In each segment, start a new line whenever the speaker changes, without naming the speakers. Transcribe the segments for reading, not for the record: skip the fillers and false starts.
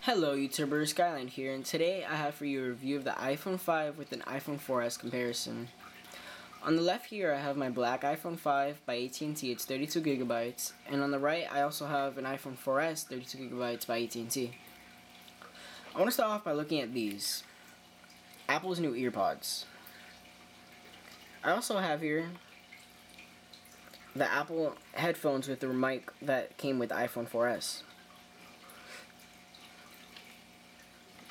Hello YouTuber, Skyline here, and today I have for you a review of the iPhone 5 with an iPhone 4S comparison. On the left here I have my black iPhone 5 by AT&T, it's 32GB, and on the right I also have an iPhone 4S 32GB by AT&T. I want to start off by looking at these. Apple's new earpods. I also have here the Apple headphones with the mic that came with the iPhone 4S.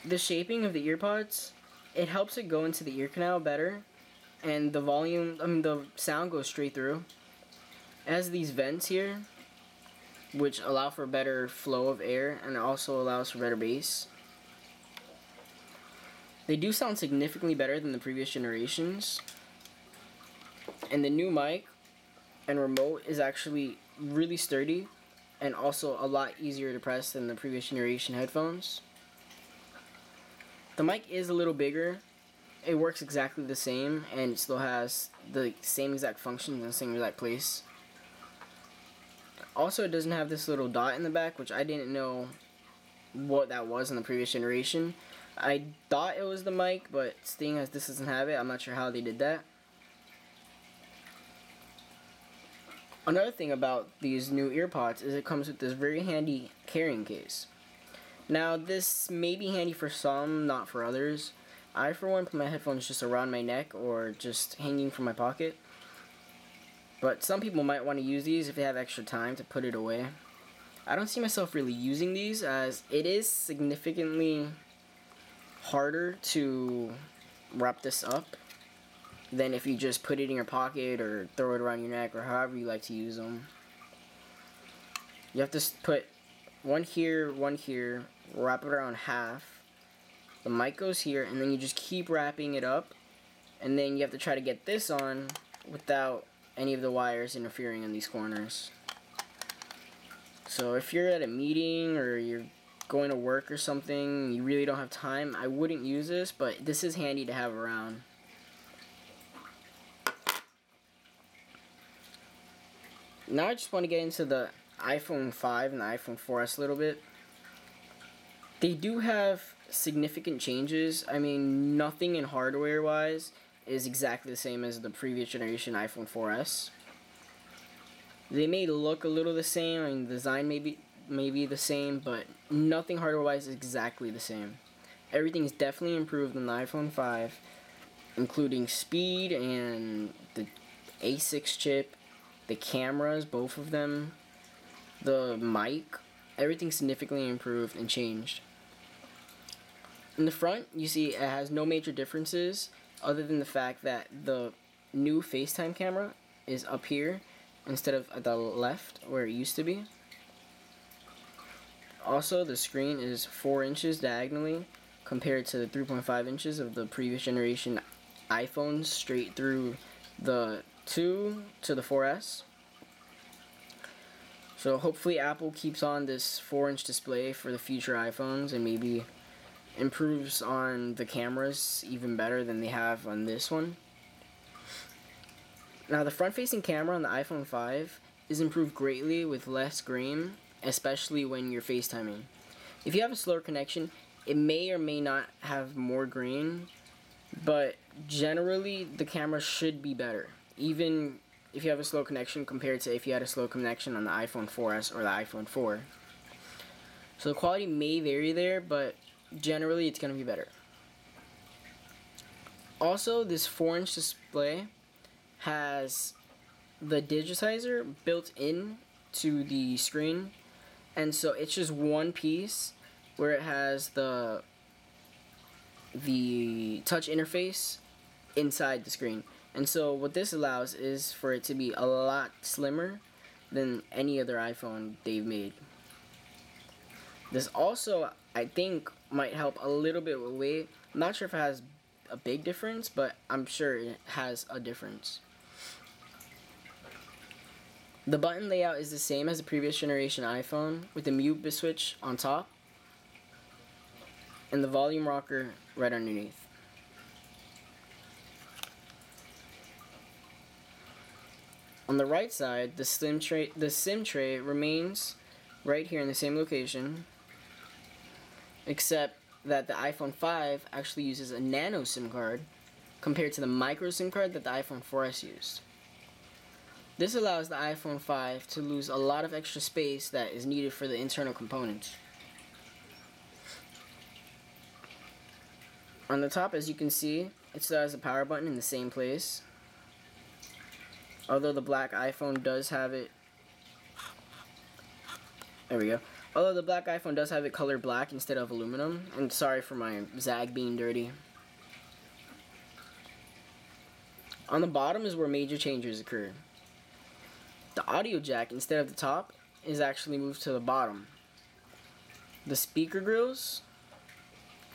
The shaping of the earpods, it helps it go into the ear canal better, and the sound goes straight through. It has these vents here, which allow for better flow of air, and it also allows for better bass. They do sound significantly better than the previous generations, and the new mic and remote is actually really sturdy, and also a lot easier to press than the previous generation headphones. The mic is a little bigger. It works exactly the same and still has the same exact function in the same exact place. Also, it doesn't have this little dot in the back, which I didn't know what that was in the previous generation. I thought it was the mic, but seeing as this doesn't have it, I'm not sure how they did that. Another thing about these new earpods is it comes with this very handy carrying case. Now, this may be handy for some, not for others. I, for one, put my headphones just around my neck or just hanging from my pocket. But some people might want to use these if they have extra time to put it away. I don't see myself really using these, as it is significantly harder to wrap this up than if you just put it in your pocket or throw it around your neck or however you like to use them. You have to put one here, wrap it around half. The mic goes here, and then you just keep wrapping it up, and then you have to try to get this on without any of the wires interfering in these corners. So if you're at a meeting or you're going to work or something, you really don't have time, I wouldn't use this, but this is handy to have around. Now I just want to get into the iPhone 5 and the iPhone 4S a little bit. They do have significant changes. I mean, nothing in hardware wise is exactly the same as the previous generation iPhone 4S. They may look a little the same, I mean, the design may be the same, but nothing hardware wise is exactly the same. Everything is definitely improved in the iPhone 5, including speed and the A6 chip, the cameras, both of them, the mic, everything significantly improved and changed. In the front, you see it has no major differences other than the fact that the new FaceTime camera is up here instead of at the left where it used to be. Also, the screen is 4 inches diagonally compared to the 3.5 inches of the previous generation iPhones straight through the 2 to the 4S. So hopefully Apple keeps on this 4-inch display for the future iPhones and maybe improves on the cameras even better than they have on this one. Now, the front-facing camera on the iPhone 5 is improved greatly with less grain, especially when you're FaceTiming. If you have a slower connection, it may or may not have more grain, but generally the camera should be better, even if you have a slow connection compared to if you had a slow connection on the iPhone 4S or the iPhone 4. So the quality may vary there, but generally it's going to be better. Also, this 4-inch display has the digitizer built in to the screen, and so it's just one piece where it has the touch interface inside the screen. And so what this allows is for it to be a lot slimmer than any other iPhone they've made. This also, I think, might help a little bit with weight. I'm not sure if it has a big difference, but I'm sure it has a difference. The button layout is the same as the previous generation iPhone, with the mute switch on top and the volume rocker right underneath. On the right side, the SIM tray remains right here in the same location. except that the iPhone 5 actually uses a nano SIM card compared to the micro SIM card that the iPhone 4S used. This allows the iPhone 5 to lose a lot of extra space that is needed for the internal components. On the top, as you can see, it still has a power button in the same place. Although the black iPhone does have it. There we go. Although the black iPhone does have it colored black instead of aluminum. And sorry for my zag being dirty. On the bottom is where major changes occur. The audio jack, instead of the top, is actually moved to the bottom. The speaker grills,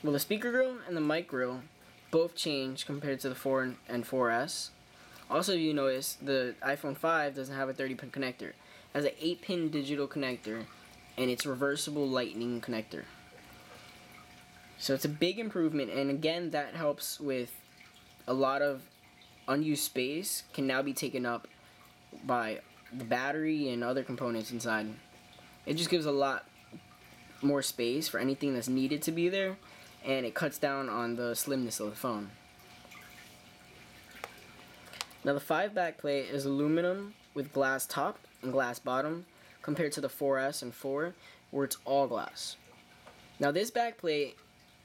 well, the speaker grill and the mic grill both change compared to the 4 and 4S. Also, you notice the iPhone 5 doesn't have a 30-pin connector. It has an 8-pin digital connector, and it's reversible lightning connector. So it's a big improvement, and again, that helps with a lot of unused space can now be taken up by the battery and other components inside. It just gives a lot more space for anything that's needed to be there, and it cuts down on the slimness of the phone. Now the 5 backplate is aluminum with glass top and glass bottom compared to the 4S and 4 where it's all glass. Now this backplate,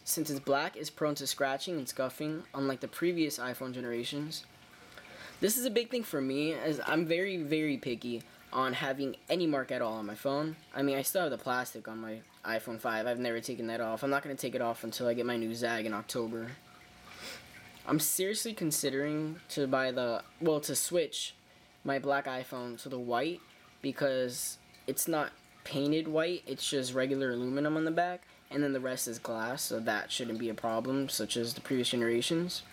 since it's black, is prone to scratching and scuffing unlike the previous iPhone generations. This is a big thing for me as I'm very, very picky on having any mark at all on my phone. I mean, I still have the plastic on my iPhone 5. I've never taken that off. I'm not going to take it off until I get my new Zag in October. I'm seriously considering to to switch my black iPhone to the white because it's not painted white, it's just regular aluminum on the back, and then the rest is glass, so that shouldn't be a problem, such as the previous generations.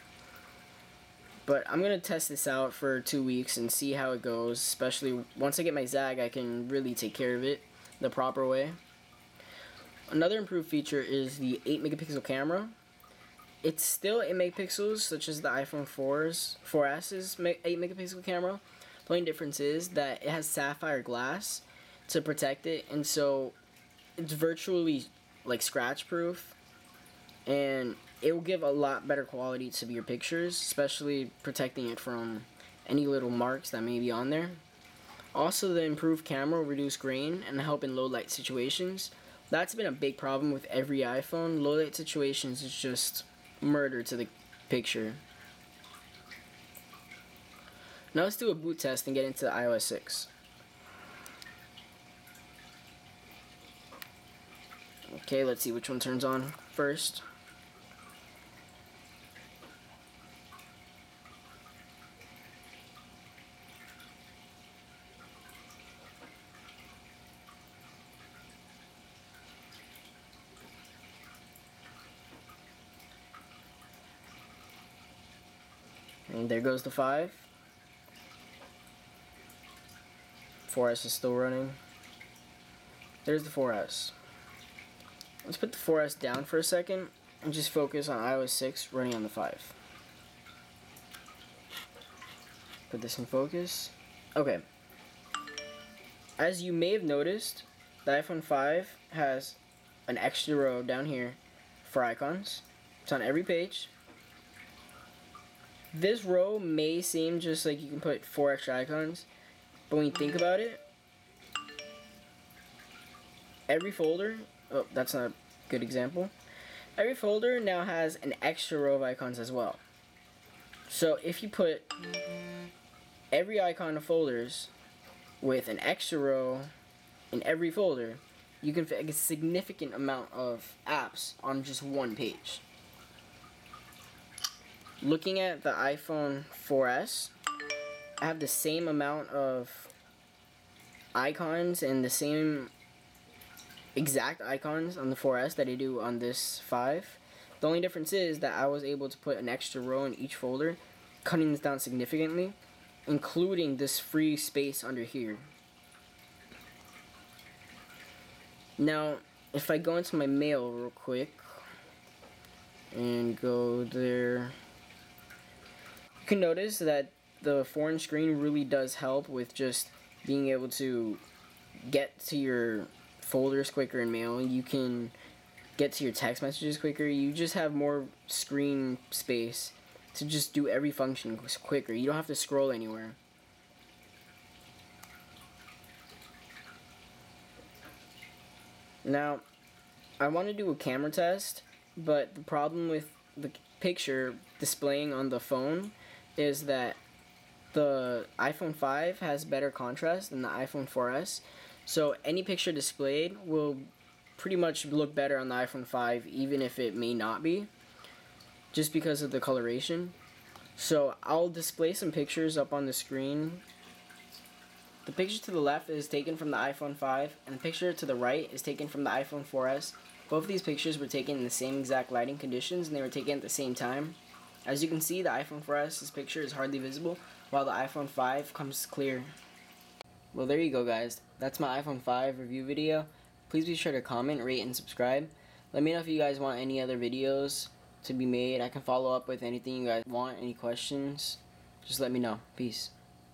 But I'm going to test this out for 2 weeks and see how it goes, especially once I get my Zag, I can really take care of it the proper way. Another improved feature is the 8 megapixel camera. It's still 8 megapixels, such as the iPhone 4S's 8 megapixel camera. The only difference is that it has sapphire glass to protect it, and so it's virtually like scratch proof, and it will give a lot better quality to your pictures, especially protecting it from any little marks that may be on there. Also, the improved camera will reduce grain and help in low light situations. That's been a big problem with every iPhone. Low light situations is just murder to the picture. Now let's do a boot test and get into iOS 6. Okay, let's see which one turns on first. And there goes the 5. 4S is still running. There's the 4S. Let's put the 4S down for a second and just focus on iOS 6 running on the 5. Put this in focus. Okay. As you may have noticed, the iPhone 5 has an extra row down here for icons. It's on every page. This row may seem just like you can put 4 extra icons, but when you think about it, every folder, oh, that's not a good example. Every folder now has an extra row of icons as well. So if you put every icon of folders with an extra row in every folder, you can fit a significant amount of apps on just one page. Looking at the iPhone 4S, I have the same amount of icons and the same exact icons on the 4S that I do on this 5. The only difference is that I was able to put an extra row in each folder, cutting this down significantly, including this free space under here. Now, if I go into my mail real quick and go there, you can notice that the foreign screen really does help with just being able to get to your folders quicker in mail. You can get to your text messages quicker. You just have more screen space to just do every function quicker. You don't have to scroll anywhere. Now, I want to do a camera test, but the problem with the picture displaying on the phone is that the iPhone 5 has better contrast than the iPhone 4S. So any picture displayed will pretty much look better on the iPhone 5, even if it may not be, just because of the coloration. So I'll display some pictures up on the screen. The picture to the left is taken from the iPhone 5, and the picture to the right is taken from the iPhone 4S. Both of these pictures were taken in the same exact lighting conditions, and they were taken at the same time. As you can see, the iPhone 4S's picture is hardly visible, while the iPhone 5 comes clear. Well, there you go, guys. That's my iPhone 5 review video. Please be sure to comment, rate, and subscribe. Let me know if you guys want any other videos to be made. I can follow up with anything you guys want, any questions. Just let me know. Peace.